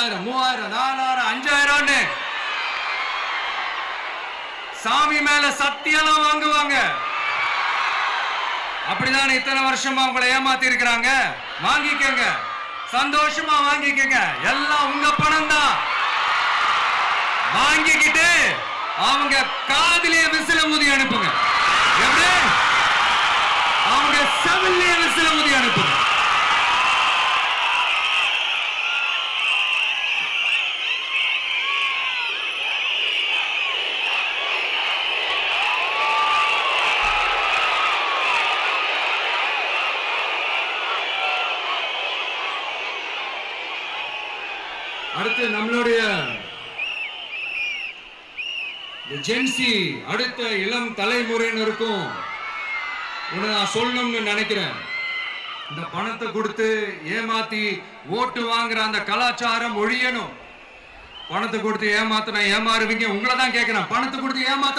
2000 3000 4000 5000 சாமி மேல சத்தியெல்லாம் வாங்குவாங்க. அப்படிதான் இத்தனை வருஷமா உங்களை ஏமாத்தி இருக்கிறாங்க. வாங்கிக்கங்க, சந்தோஷமா வாங்கிக்கங்க. எல்லாம் உங்க பணம் தான். வாங்கிக்கிட்டு அவங்க காதிலே விசில ஊதி அனுப்புங்க. எப்படி? அவங்க செவிலே விசில ஊதி அனுப்புங்க. அடுத்து நம்மளுடைய ஜென்சி அடுத்த இளம் தலைமுறையினருக்கும் நான் சொல்லணும்னு நினைக்கிறேன். இந்த பணத்தை கொடுத்து ஏமாத்தி ஓட்டு வாங்குற அந்த கலாச்சாரம் ஒழியணும். பணத்தை கொடுத்து ஏமாத்தினா ஏமாறுவீங்க. உங்களை தான் கேட்கிறேன். பணத்தை கொடுத்து ஏமாத்தினா